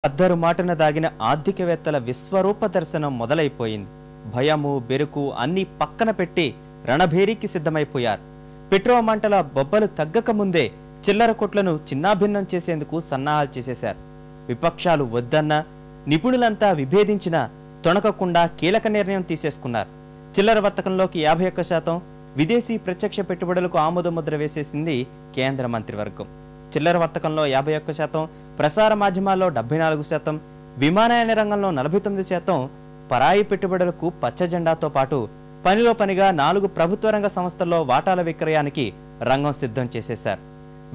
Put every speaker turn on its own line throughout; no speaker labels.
అద్దరు మాటన దాగిన ఆర్థికవేత్తల విశ్వరూప దర్శనం మొదలైపోయింది. భయము బెరుకు అన్ని పక్కన పెట్టి రణభేరీకి సిద్ధమైపోయారు. పెట్రోల్ మంటల బొబ్బలు తగ్గక ముందే చిల్లర కొట్లను చిన్నాభిన్నం చేసేందుకు సన్నాహాలు చేసేశారు. విపక్షాలు వద్దన్న, నిపుణులంతా విభేదించినా తొణకకుండా కీలక నిర్ణయం తీసేసుకున్నారు. చిల్లర వర్తకంలోకి 51%, విదేశీ ప్రత్యక్ష పెట్టుబడులకు ఆమోద ముద్ర వేసేసింది కేంద్ర మంత్రివర్గం. చిల్లర వర్తకంలో 51%, ప్రసార మాధ్యమాల్లో 74%, విమానయాన రంగంలో 49%, పరాయి పెట్టుబడులకు పచ్చ జెండాతో పాటు పనిలో పనిగా 4 ప్రభుత్వ రంగ సంస్థల్లో వాటాల విక్రయానికి రంగం సిద్ధం చేసేశారు.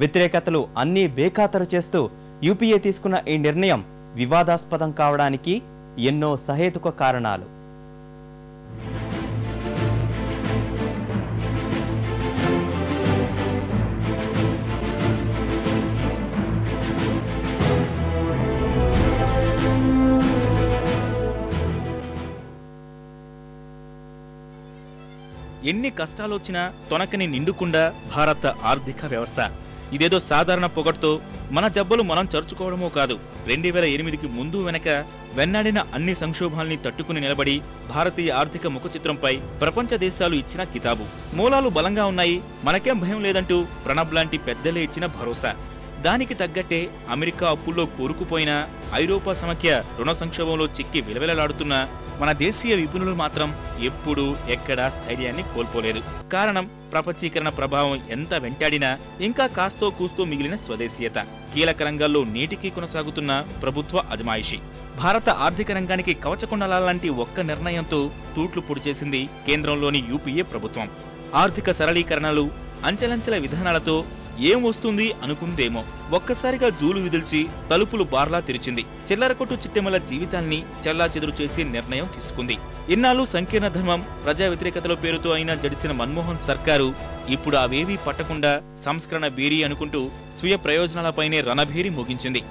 వ్యతిరేకతలు అన్నీ బేఖాతరు చేస్తూ యూపీఏ తీసుకున్న ఈ నిర్ణయం వివాదాస్పదం కావడానికి ఎన్నో సహేతుక కారణాలు.
ఎన్ని కష్టాలొచ్చినా తొనకని నిండుకుండా భారత ఆర్థిక వ్యవస్థ. ఇదేదో సాధారణ పొగడ్తో మన జబ్బులు మనం చర్చుకోవడమో కాదు. 2008కి ముందు వెనక వెన్నాడిన అన్ని సంక్షోభాల్ని తట్టుకుని నిలబడి భారతీయ ఆర్థిక ముఖచిత్రంపై ప్రపంచ దేశాలు ఇచ్చిన కితాబు. మూలాలు బలంగా ఉన్నాయి, మనకేం భయం లేదంటూ ప్రణబ్ లాంటి పెద్దలే ఇచ్చిన భరోసా. దానికి తగ్గట్టే అమెరికా అప్పుల్లో కూరుకుపోయిన, ఐరోపా సమైక్య రుణ సంక్షోభంలో చిక్కి విలవిలలాడుతున్న మన దేశీయ విపణులు మాత్రం ఎప్పుడూ ఎక్కడా స్థైర్యాన్ని కోల్పోలేదు. కారణం ప్రపంచీకరణ ప్రభావం ఎంత వెంటాడినా ఇంకా కాస్తో కూస్తో మిగిలిన స్వదేశీయత. కీలక రంగాల్లో నేటికీ కొనసాగుతున్న ప్రభుత్వ అజమాయిషి. భారత ఆర్థిక రంగానికి కవచకుండలాంటి ఒక్క నిర్ణయంతో తూట్లు పొడిచేసింది కేంద్రంలోని యూపీఏ ప్రభుత్వం. ఆర్థిక సరళీకరణలు, అంచెలంచెల విధానాలతో ఏం వస్తుంది అనుకుందేమో ఒక్కసారిగా జూలు విదిల్చి తలుపులు బార్లా తెరిచింది. చిల్లరకొట్టు చిట్టెమల జీవితాల్ని చెల్లాచెదురు చేసి నిర్ణయం తీసుకుంది. ఇన్నాళ్ళు సంకీర్ణ ధర్మం, ప్రజా వ్యతిరేకతల పేరుతో అయినా జడిసిన మన్మోహన్ సర్కారు ఇప్పుడు అవేవీ పట్టకుండా సంస్కరణ బేరీ అనుకుంటూ స్వీయ ప్రయోజనాలపైనే రణభేరి మోగించింది.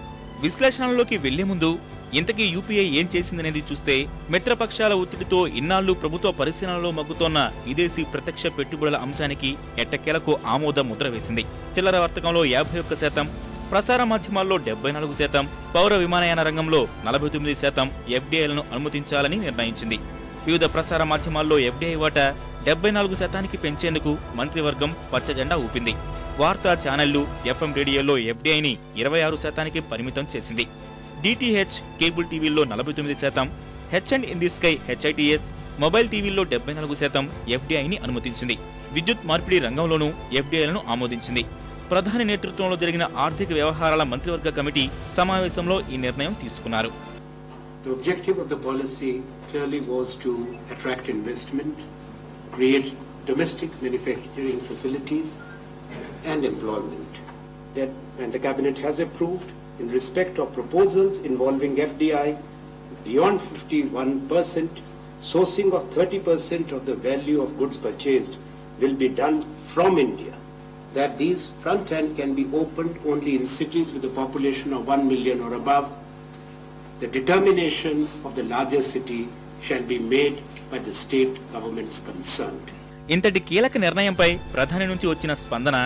విశ్లేషణలోకి వెళ్లే ముందు ఇంతకీ యూపీఏ ఏం చేసిందనేది చూస్తే, మిత్రపక్షాల ఒత్తిడితో ఇన్నాళ్లు ప్రభుత్వ పరిశీలనలో మగ్గుతోన్న విదేశీ ప్రత్యక్ష పెట్టుబడుల అంశానికి ఎట్టకేలకు ఆమోద ముద్ర వేసింది. చిల్లర వర్తకంలో 51%, ప్రసార మాధ్యమాల్లో 74%, పౌర విమానయాన రంగంలో 49% ఎఫ్డీఐలను అనుమతించాలని నిర్ణయించింది. వివిధ ప్రసార మాధ్యమాల్లో ఎఫ్డీఐ వాటా 74%కి పెంచేందుకు మంత్రివర్గం పచ్చజెండా ఊపింది. వార్తా ఛానళ్లు, ఎఫ్ఎం రేడియోల్లో ఎఫ్డీఐని 26%కి పరిమితం చేసింది. డిటిహెచ్, కేబుల్ టీవీల్లో 49%, H&N HITS, మొబైల్ టీవీల్లో 74% ఎఫ్డీఐని అనుమతించింది. విద్యుత్ మార్పిడి రంగంలోనూ ఎఫ్డీఐలను ఆమోదించింది. ప్రధాని నేతృత్వంలో జరిగిన ఆర్థిక వ్యవహారాల మంత్రివర్గ కమిటీ సమావేశంలో ఈ నిర్ణయం తీసుకున్నారు.
The objective of the policy clearly was to attract investment, create domestic manufacturing facilities and employment. And the cabinet has approved in respect of proposals involving FDI beyond 51%, sourcing of 30% of the value of goods purchased will be done from India. That these front end can be opened only in cities with a population of 1 million or above. The determination of the larger city shall be made by the state governments concerned.
ఇంతటి కీలక నిర్ణయంపై ప్రధాని నుంచి వచ్చిన స్పందన,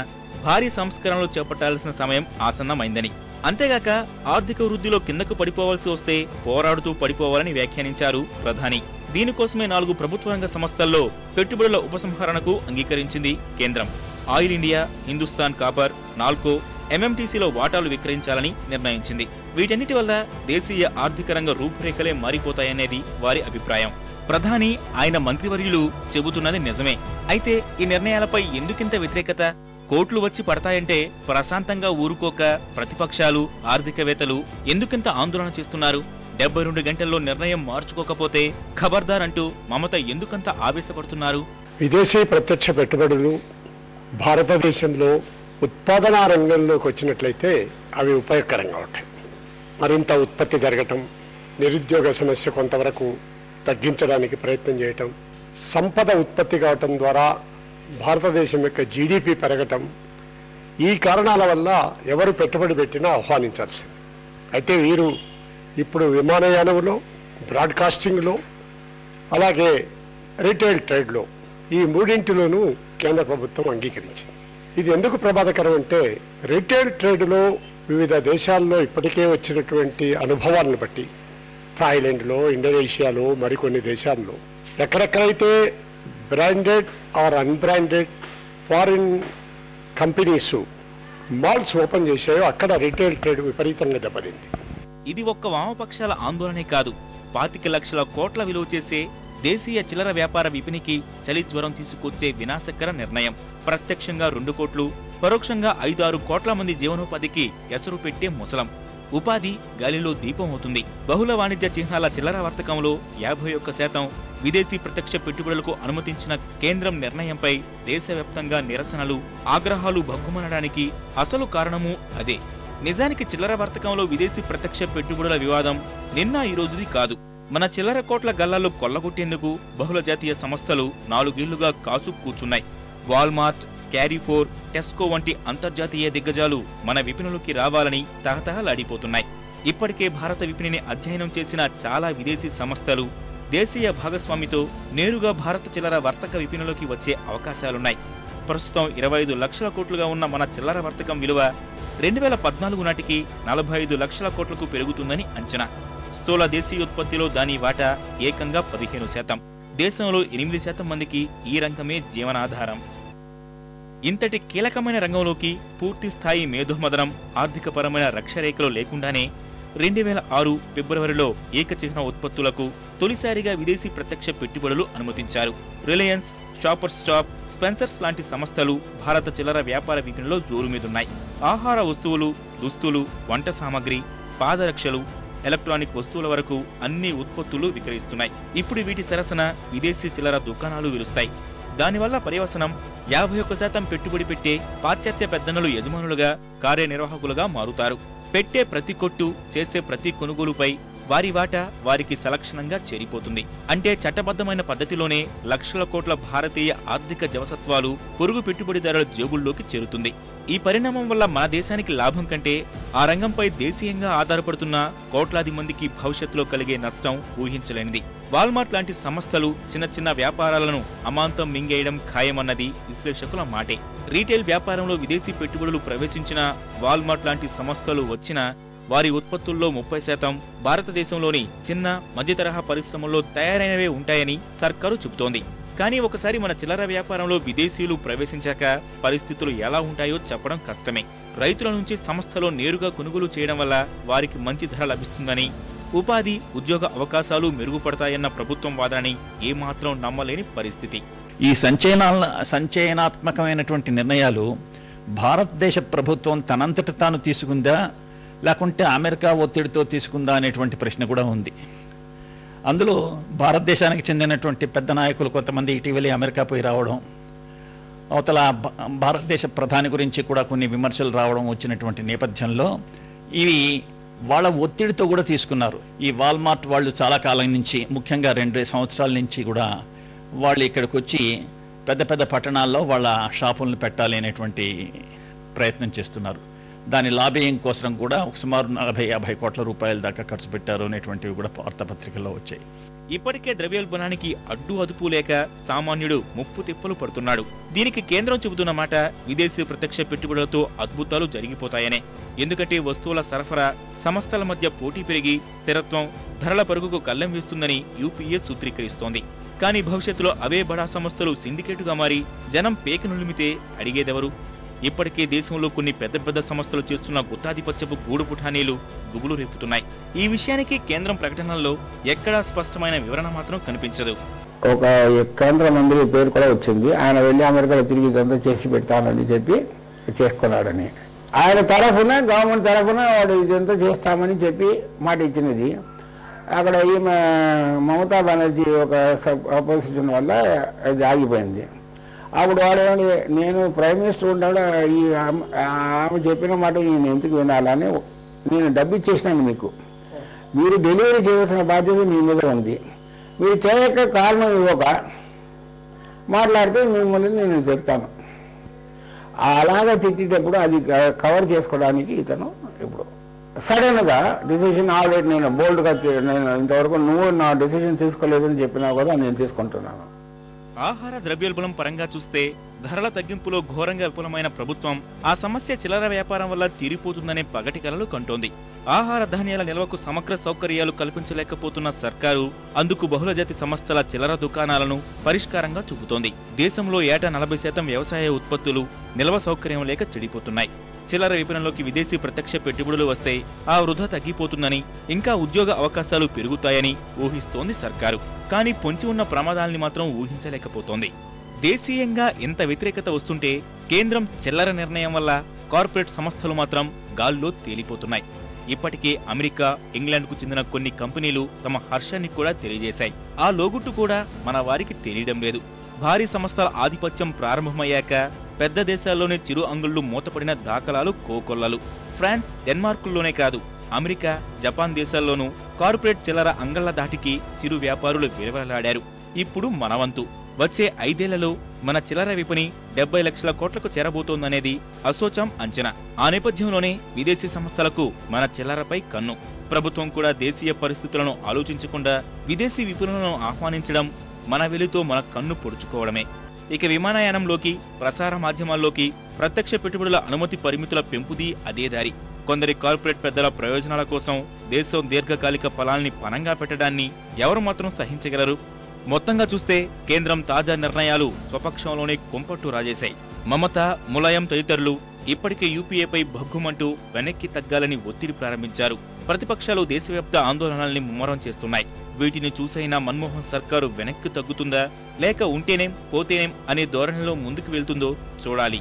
భారీ సంస్కరణలు చేపట్టాల్సిన సమయం ఆసన్నమైందని, అంతేగాక ఆర్థిక వృద్ధిలో కిందకు పడిపోవాల్సి వస్తే పోరాడుతూ పడిపోవాలని వ్యాఖ్యానించారు ప్రధాని. దీనికోసమే 4 ప్రభుత్వ రంగ సంస్థల్లో పెట్టుబడుల ఉపసంహరణకు అంగీకరించింది కేంద్రం. Oil India, Hindustan Copper, NALCO, ఎంఎంటీసీలో వాటాలు విక్రయించాలని నిర్ణయించింది. వీటన్నిటి వల్ల దేశీయ ఆర్థిక రంగ రూపురేఖలే మారిపోతాయనేది వారి అభిప్రాయం. ప్రధాని, ఆయన మంత్రివర్యులు చెబుతున్నది నిజమే. అయితే ఈ నిర్ణయాలపై ఎందుకింత వ్యతిరేకత? కోట్లు వచ్చి పడతాయంటే ప్రశాంతంగా ఊరుకోక ప్రతిపక్షాలు, ఆర్థికవేత్తలు ఎందుకింత ఆందోళన చేస్తున్నారు? 72 గంటల్లో నిర్ణయం మార్చుకోకపోతే ఖబర్దార్ అంటూ మమత ఎందుకంత ఆవేశపడుతున్నారు?
విదేశీ ప్రత్యక్ష పెట్టుబడులు భారతదేశంలో ఉత్పాదనా రంగంలోకి వచ్చినట్లయితే అవి ఉపయోగకరంగా ఉంటాయి. మరింత ఉత్పత్తి జరగటం, నిరుద్యోగ సమస్య కొంతవరకు తగ్గించడానికి ప్రయత్నం చేయటం, సంపద ఉత్పత్తి కావటం ద్వారా భారతదేశం యొక్క జీడిపి పెరగటం, ఈ కారణాల వల్ల ఎవరు పెట్టుబడి పెట్టినా ఆహ్వానించాల్సింది. అయితే వీరు ఇప్పుడు విమానయానంలో, బ్రాడ్కాస్టింగ్లో, అలాగే రీటైల్ ట్రేడ్లో ఈ మూడింటిలోనూ కేంద్ర ప్రభుత్వం అంగీకరించింది. ఇది ఎందుకు ప్రమాదకరం అంటే, రీటైల్ ట్రేడ్లో వివిధ దేశాల్లో ఇప్పటికే వచ్చినటువంటి అనుభవాలను బట్టి థాయిలాండ్లో, ఇండోనేషియాలో, మరికొన్ని దేశాల్లో ఎక్కడెక్కడైతే branded or unbranded foreign companies malls open చేశాయో అక్కడ రీటైల్ ట్రేడ్ విపరీతంగా దెబ్బతింది.
ఇది ఒక్క వామపక్షాల ఆందోళనే కాదు. 25 లక్షల కోట్ల విలువ చేసే దేశీయ చిల్లర వ్యాపార విపణికి చలి జ్వరం తీసుకొచ్చే వినాశకర నిర్ణయం. ప్రత్యక్షంగా 2 కోట్లు, పరోక్షంగా 5-6 కోట్ల మంది జీవనోపాధికి ఎసరు పెట్టే ముసలం. ఉపాధి గాలిలో దీపం అవుతుంది. బహుళ వాణిజ్య చిహ్నాల చిల్లర వర్తకంలో 51% విదేశీ ప్రత్యక్ష పెట్టుబడులకు అనుమతించిన కేంద్రం నిర్ణయంపై దేశవ్యాప్తంగా నిరసనలు, ఆగ్రహాలు భగ్గుమనడానికి అసలు కారణమూ అదే. నిజానికి చిల్లర వర్తకంలో విదేశీ ప్రత్యక్ష పెట్టుబడుల వివాదం నిన్న ఈ రోజుది కాదు. మన చిల్లర కోట్ల గల్లాల్లో కొల్లగొట్టేందుకు బహుళ జాతీయ సంస్థలు 4 ఏళ్లుగా కాచు కూర్చున్నాయి. వాల్మార్ట్, క్యారీఫోర్, టెస్కో వంటి అంతర్జాతీయ దిగ్గజాలు మన విపణులకి రావాలని తహతహలాడిపోతున్నాయి. ఇప్పటికే భారత విపణిని అధ్యయనం చేసిన చాలా విదేశీ సంస్థలు దేశీయ భాగస్వామితో నేరుగా భారత చిల్లర వర్తక విపణిలోకి వచ్చే అవకాశాలున్నాయి. ప్రస్తుతం 25 లక్షల కోట్లుగా ఉన్న మన చిల్లర వర్తకం విలువ 2014 నాటికి 45 లక్షల కోట్లకు పెరుగుతుందని అంచనా. స్థూల దేశీయోత్పత్తిలో దాని వాటా ఏకంగా 15%. దేశంలో 8% మందికి ఈ రంగమే జీవనాధారం. ఇంతటి కీలకమైన రంగంలోకి పూర్తి స్థాయి మేధోమదనం, ఆర్థికపరమైన రక్షరేఖలు లేకుండానే 2006 ఫిబ్రవరిలో ఏకచిహ్న ఉత్పత్తులకు తొలిసారిగా విదేశీ ప్రత్యక్ష పెట్టుబడులు అనుమతించారు. రిలయన్స్, షాపర్స్ స్టాప్, స్పెన్సర్స్ లాంటి సంస్థలు భారత చిల్లర వ్యాపార విపణిలో జోరు మీదున్నాయి. ఆహార వస్తువులు, దుస్తులు, వంట సామాగ్రి, పాదరక్షలు, ఎలక్ట్రానిక్ వస్తువుల వరకు అన్ని ఉత్పత్తులు విక్రయిస్తున్నాయి. ఇప్పుడు వీటి సరసన విదేశీ చిల్లర దుకాణాలు వెలుస్తాయి. దానివల్ల పర్యవసనం 51% పెట్టుబడి పెట్టే పాశ్చాత్య పెద్దన్నలు యజమానులుగా, కార్యనిర్వాహకులుగా మారుతారు. పెట్టే ప్రతి కొట్టు, చేసే ప్రతి కొనుగోలుపై వారి వాటా వారికి సలక్షణంగా చేరిపోతుంది. అంటే చట్టబద్ధమైన పద్ధతిలోనే లక్షల కోట్ల భారతీయ ఆర్థిక జవసత్వాలు పొరుగు పెట్టుబడిదారుల జేబుల్లోకి చేరుతుంది. ఈ పరిణామం వల్ల మన దేశానికి లాభం కంటే ఆ రంగంపై దేశీయంగా ఆధారపడుతున్న కోట్లాది మందికి భవిష్యత్తులో కలిగే నష్టం ఊహించలేనిది. వాల్మార్ట్ లాంటి సంస్థలు చిన్న చిన్న వ్యాపారాలను అమాంతం మింగేయడం ఖాయమన్నది విశ్లేషకుల మాటే. రీటైల్ వ్యాపారంలో విదేశీ పెట్టుబడులు ప్రవేశించిన వాల్మార్ట్ లాంటి సంస్థలు వచ్చిన వారి ఉత్పత్తుల్లో 30% భారతదేశంలోని చిన్న, మధ్య తరహా పరిశ్రమల్లో తయారైనవే ఉంటాయని సర్కారు చెబుతోంది. కానీ ఒకసారి మన చిల్లర వ్యాపారంలో విదేశీయులు ప్రవేశించాక పరిస్థితులు ఎలా ఉంటాయో చెప్పడం కష్టమే. రైతుల నుంచి సంస్థలో నేరుగా కొనుగోలు చేయడం వల్ల వారికి మంచి ధర లభిస్తుందని, ఉపాధి, ఉద్యోగ అవకాశాలు మెరుగుపడతాయన్న ప్రభుత్వం వాదనని ఏమాత్రం నమ్మలేని పరిస్థితి.
ఈ సంచయనాత్మకమైనటువంటి నిర్ణయాలు భారతదేశ ప్రభుత్వం తనంతట తాను తీసుకుందా, లేకుంటే అమెరికా ఒత్తిడితో తీసుకుందా అనేటువంటి ప్రశ్న కూడా ఉంది. అందులో భారతదేశానికి చెందినటువంటి పెద్ద నాయకులు కొంతమంది ఇటీవలే అమెరికా పోయి రావడం, అవతల భారతదేశ ప్రధాని గురించి కూడా కొన్ని విమర్శలు రావడం వచ్చినటువంటి నేపథ్యంలో ఇవి వాళ్ళ ఒత్తిడితో కూడా తీసుకున్నారు. ఈ వాల్మార్ట్ వాళ్ళు చాలా కాలం నుంచి, ముఖ్యంగా 2 సంవత్సరాల నుంచి కూడా వాళ్ళు ఇక్కడికి వచ్చి పెద్ద పెద్ద పట్టణాల్లో వాళ్ళ షాపులను పెట్టాలి అనేటువంటి ప్రయత్నం చేస్తున్నారు. దాని లాబియింగ్ కోసం కూడా సుమారు 40-50 కోట్ల రూపాయల దాకా ఖర్చు పెట్టారు అనేటువంటివి కూడా వార్తాపత్రికల్లో వచ్చాయి.
ఇప్పటికే ద్రవ్యోల్బణానికి అడ్డు అదుపు లేక సామాన్యుడు ముప్పు తిప్పలు పడుతున్నాడు. దీనికి కేంద్రం చెబుతున్న మాట విదేశీ ప్రత్యక్ష పెట్టుబడులతో అద్భుతాలు జరిగిపోతాయనే. ఎందుకంటే వస్తువుల సరఫరా, సంస్థల మధ్య పోటీ పెరిగి స్థిరత్వం, ధరల పరుగుకు కళ్లెం వేస్తుందని యూపీఏ సూత్రీకరిస్తోంది. కానీ భవిష్యత్తులో అవే బడా సంస్థలు సిండికేటుగా మారి జనం పేకి నులిమితే అడిగేదెవరు? ఇప్పటికే దేశంలో కొన్ని పెద్ద పెద్ద సంస్థలు చేస్తున్న గుత్తాధిపత్యపు గూడు పుఠానీలు గుబులు రేపుతున్నాయి. ఈ విషయానికి కేంద్రం ప్రకటనల్లో ఎక్కడా స్పష్టమైన వివరణ మాత్రం కనిపించదు.
ఒక కేంద్ర మంత్రి పేరు కూడా వచ్చింది. ఆయన వెళ్ళి అమెరికాలో తిరిగి ఇదంతా చేసి పెడతానని చెప్పి చేసుకున్నాడని, ఆయన తరఫున, గవర్నమెంట్ తరఫున వాడు ఇదంతా చేస్తామని చెప్పి మాట ఇచ్చినది. అక్కడ ఈమె మమతా బెనర్జీ ఒక అపోజిషన్ వల్ల అది ఆగిపోయింది. అప్పుడు వాడేమండి, నేను ప్రైమ్ మినిస్టర్ ఉన్నప్పుడు ఆమె చెప్పిన మాట నేను ఎందుకు వినాలని నేను డబ్బు ఇచ్చేసినాను మీకు, మీరు డెలివరీ చేయవలసిన బాధ్యత మీ మీద ఉంది, మీరు చేయక కారణం ఇవ్వక మాట్లాడితే మిమ్మల్ని నేను తిడతాను. అలాగా తిట్టేటప్పుడు అది కవర్ చేసుకోవడానికి ఇతను ఇప్పుడు సడన్గా డిసిషన్ ఆల్రెడీ నేను బోల్డ్గా, నేను ఇంతవరకు నువ్వు నా డిసిషన్ తీసుకోలేదని చెప్పినా కూడా నేను తీసుకుంటున్నాను.
ఆహార ద్రవ్యోల్బణం పరంగా చూస్తే ధరల తగ్గింపులో ఘోరంగా విఫలమైన ప్రభుత్వం ఆ సమస్య చిల్లర వ్యాపారం వల్ల తీరిపోతుందనే పగటి కలలు కంటోంది. ఆహార ధాన్యాల నిల్వకు సమగ్ర సౌకర్యాలు కల్పించలేకపోతున్న సర్కారు అందుకు బహుళజాతి సంస్థల చిల్లర దుకాణాలను పరిష్కారంగా చూపుతోంది. దేశంలో ఏటా 40% వ్యవసాయ ఉత్పత్తులు నిల్వ సౌకర్యం లేక చెడిపోతున్నాయి. చిల్లర విపణంలోకి విదేశీ ప్రత్యక్ష పెట్టుబడులు వస్తే ఆ వృధా తగ్గిపోతుందని, ఇంకా ఉద్యోగ అవకాశాలు పెరుగుతాయని ఊహిస్తోంది సర్కారు. కానీ పొంచి ఉన్న ప్రమాదాల్ని మాత్రం ఊహించలేకపోతోంది. దేశీయంగా ఎంత వ్యతిరేకత వస్తుంటే కేంద్రం చిల్లర నిర్ణయం వల్ల కార్పొరేట్ సంస్థలు మాత్రం గాల్లో తేలిపోతున్నాయి. ఇప్పటికే అమెరికా, ఇంగ్లాండ్కు చెందిన కొన్ని కంపెనీలు తమ హర్షాన్ని కూడా తెలియజేశాయి. ఆ లోగుట్టు కూడా మన వారికి తెలియడం లేదు. భారీ సంస్థల ఆధిపత్యం ప్రారంభమయ్యాక పెద్ద దేశాల్లోనే చిరు అంగుళ్లు మూతపడిన దాఖలాలు కోకొల్లలు. ఫ్రాన్స్, డెన్మార్కుల్లోనే కాదు, అమెరికా, జపాన్ దేశాల్లోనూ కార్పొరేట్ చిల్లర అంగళ్ల దాటికి చిరు వ్యాపారులు విలవలాడారు. ఇప్పుడు మనవంతు. వచ్చే 5 ఏళ్లలో మన చిల్లర విపణి 70 లక్షల కోట్లకు చేరబోతోందనేది అసోచం అంచనా. ఆ నేపథ్యంలోనే విదేశీ సంస్థలకు మన చిల్లరపై కన్ను. ప్రభుత్వం కూడా దేశీయ పరిస్థితులను ఆలోచించకుండా విదేశీ విపణులను ఆహ్వానించడం, మన వెలితో మన కన్ను పొడుచుకోవడమే. ఇక విమానయానంలోకి, ప్రసార మాధ్యమాల్లోకి ప్రత్యక్ష పెట్టుబడుల అనుమతి పరిమితుల పెంపుది అదే దారి. కొందరి కార్పొరేట్ పెద్దల ప్రయోజనాల కోసం దేశం దీర్ఘకాలిక ఫలాల్ని పణంగా పెట్టడాన్ని ఎవరు మాత్రం సహించగలరు? మొత్తంగా చూస్తే కేంద్రం తాజా నిర్ణయాలు స్వపక్షంలోనే కుంపట్టు రాజేశాయి. మమత, ములాయం తదితరులు ఇప్పటికే యూపీఏపై భగ్గుమంటూ వెనక్కి తగ్గాలని ఒత్తిడి ప్రారంభించారు. ప్రతిపక్షాలు దేశవ్యాప్త ఆందోళనల్ని ముమ్మరం చేస్తున్నాయి. వీటిని చూసైనా మన్మోహన్ సర్కారు వెనక్కి తగ్గుతుందా, లేక ఉంటేనేం పోతేనేం అనే ధోరణిలో ముందుకు వెళ్తుందో చూడాలి.